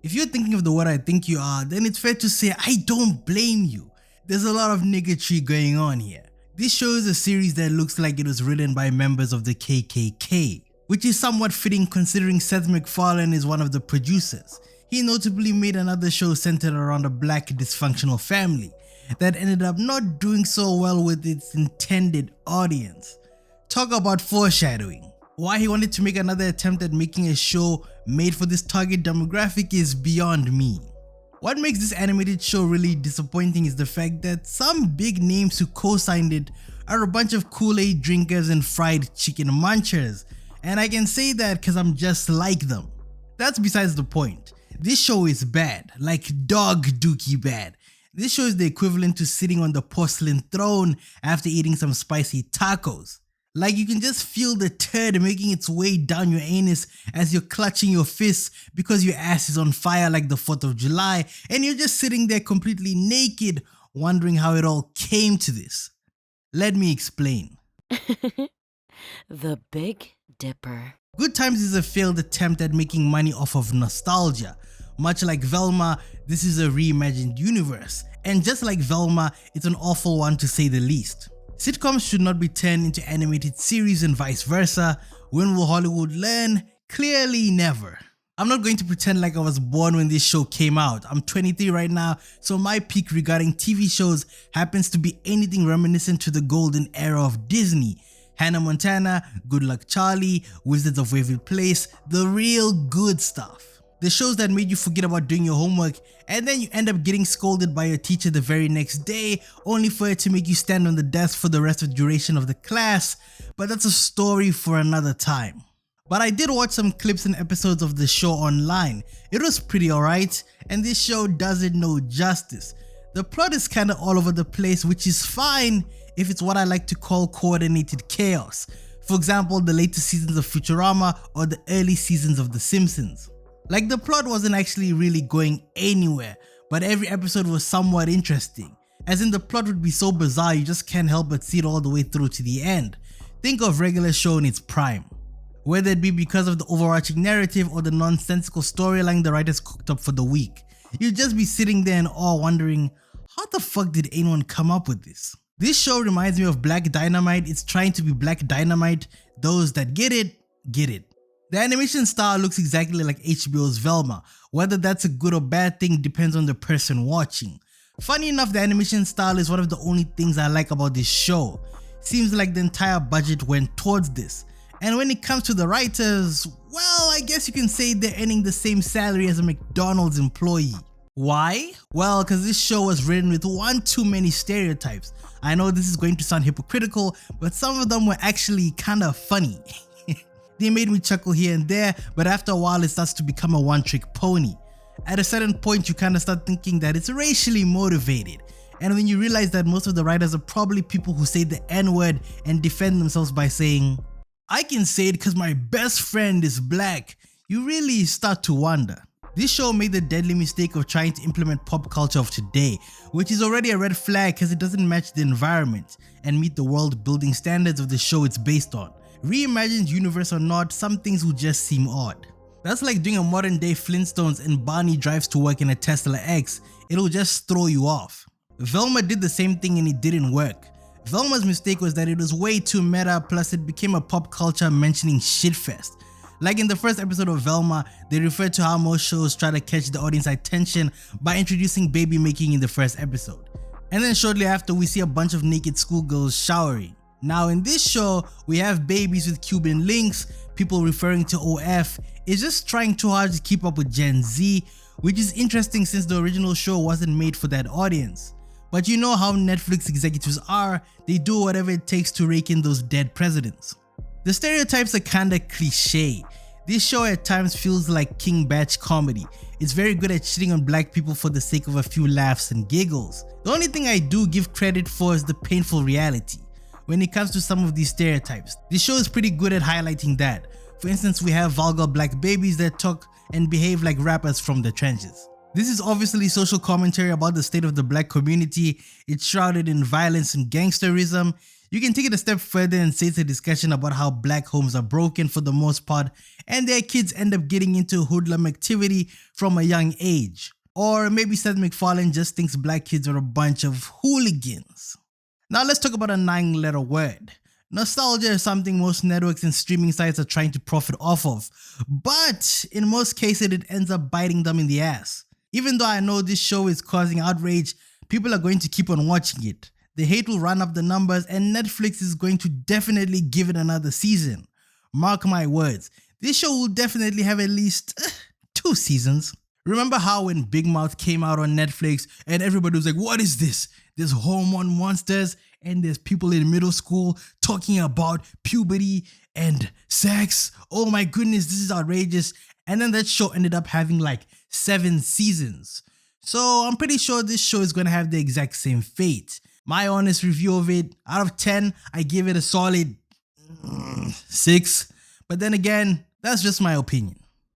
If you're thinking of the word I think you are, then it's fair to say I don't blame you. There's a lot of niggatry going on here. This show is a series that looks like it was written by members of the KKK, which is somewhat fitting considering Seth MacFarlane is one of the producers. He notably made another show centered around a black dysfunctional family that ended up not doing so well with its intended audience. Talk about foreshadowing. Why he wanted to make another attempt at making a show made for this target demographic is beyond me. What makes this animated show really disappointing is the fact that some big names who co-signed it are a bunch of Kool-Aid drinkers and fried chicken munchers, and I can say that because I'm just like them. That's besides the point. This show is bad, like dog dookie bad. This show is the equivalent to sitting on the porcelain throne after eating some spicy tacos. Like you can just feel the turd making its way down your anus as you're clutching your fists because your ass is on fire like the 4th of July and you're just sitting there completely naked wondering how it all came to this. Let me explain. The Big Dipper. Good Times is a failed attempt at making money off of nostalgia. Much like Velma, this is a reimagined universe, and just like Velma, it's an awful one to say the least. Sitcoms should not be turned into animated series and vice versa. When will Hollywood learn? Clearly never. I'm not going to pretend like I was born when this show came out. I'm 23 right now, so my peak regarding TV shows happens to be anything reminiscent to the golden era of Disney. Hannah Montana, Good Luck Charlie, Wizards of Waverly Place, the real good stuff. The shows that made you forget about doing your homework and then you end up getting scolded by your teacher the very next day only for it to make you stand on the desk for the rest of the duration of the class, but that's a story for another time. But I did watch some clips and episodes of the show online. It was pretty alright, and this show does it no justice. The plot is kinda all over the place, which is fine if it's what I like to call coordinated chaos. For example, the later seasons of Futurama or the early seasons of The Simpsons. Like the plot wasn't actually really going anywhere, but every episode was somewhat interesting. As in the plot would be so bizarre you just can't help but see it all the way through to the end. Think of regular show in its prime. Whether it be because of the overarching narrative or the nonsensical storyline the writers cooked up for the week. You'd just be sitting there in awe wondering, how the fuck did anyone come up with this? This show reminds me of Black Dynamite. It's trying to be Black Dynamite. Those that get it, get it. The animation style looks exactly like HBO's Velma. Whether that's a good or bad thing depends on the person watching. Funny enough, the animation style is one of the only things I like about this show. Seems like the entire budget went towards this. And when it comes to the writers, well, I guess you can say they're earning the same salary as a McDonald's employee. Why? Well, because this show was written with one too many stereotypes. I know this is going to sound hypocritical, but some of them were actually kinda funny. They made me chuckle here and there, but after a while it starts to become a one-trick pony. At a certain point you kinda start thinking that it's racially motivated, and when you realize that most of the writers are probably people who say the N-word and defend themselves by saying, I can say it because my best friend is black, you really start to wonder. This show made the deadly mistake of trying to implement pop culture of today, which is already a red flag because it doesn't match the environment and meet the world building standards of the show it's based on. Reimagined universe or not, some things will just seem odd. That's like doing a modern day Flintstones and Barney drives to work in a Tesla X, it'll just throw you off. Velma did the same thing and it didn't work. Velma's mistake was that it was way too meta, plus it became a pop culture mentioning shitfest. Like in the first episode of Velma, they referred to how most shows try to catch the audience attention by introducing baby making in the first episode. And then shortly after we see a bunch of naked schoolgirls showering. Now in this show, we have babies with Cuban links, people referring to OF, it's just trying too hard to keep up with Gen Z, which is interesting since the original show wasn't made for that audience. But you know how Netflix executives are, they do whatever it takes to rake in those dead presidents. The stereotypes are kinda cliche. This show at times feels like King Batch comedy. It's very good at shitting on black people for the sake of a few laughs and giggles. The only thing I do give credit for is the painful reality. When it comes to some of these stereotypes, this show is pretty good at highlighting that. For instance, we have vulgar black babies that talk and behave like rappers from the trenches. This is obviously social commentary about the state of the black community. It's shrouded in violence and gangsterism. You can take it a step further and say it's a discussion about how black homes are broken for the most part and their kids end up getting into hoodlum activity from a young age. Or maybe Seth MacFarlane just thinks black kids are a bunch of hooligans. Now let's talk about a 9-letter word. Nostalgia is something most networks and streaming sites are trying to profit off of, but in most cases it ends up biting them in the ass. Even though I know this show is causing outrage, people are going to keep on watching it. The hate will run up the numbers and Netflix is going to definitely give it another season. Mark my words, this show will definitely have at least 2 seasons. Remember how when Big Mouth came out on Netflix and everybody was like, what is this? There's hormone monsters and there's people in middle school talking about puberty and sex. Oh my goodness, this is outrageous. And then that show ended up having like 7 seasons. So I'm pretty sure this show is going to have the exact same fate. My honest review of it, out of 10, I give it a solid 6. But then again, that's just my opinion.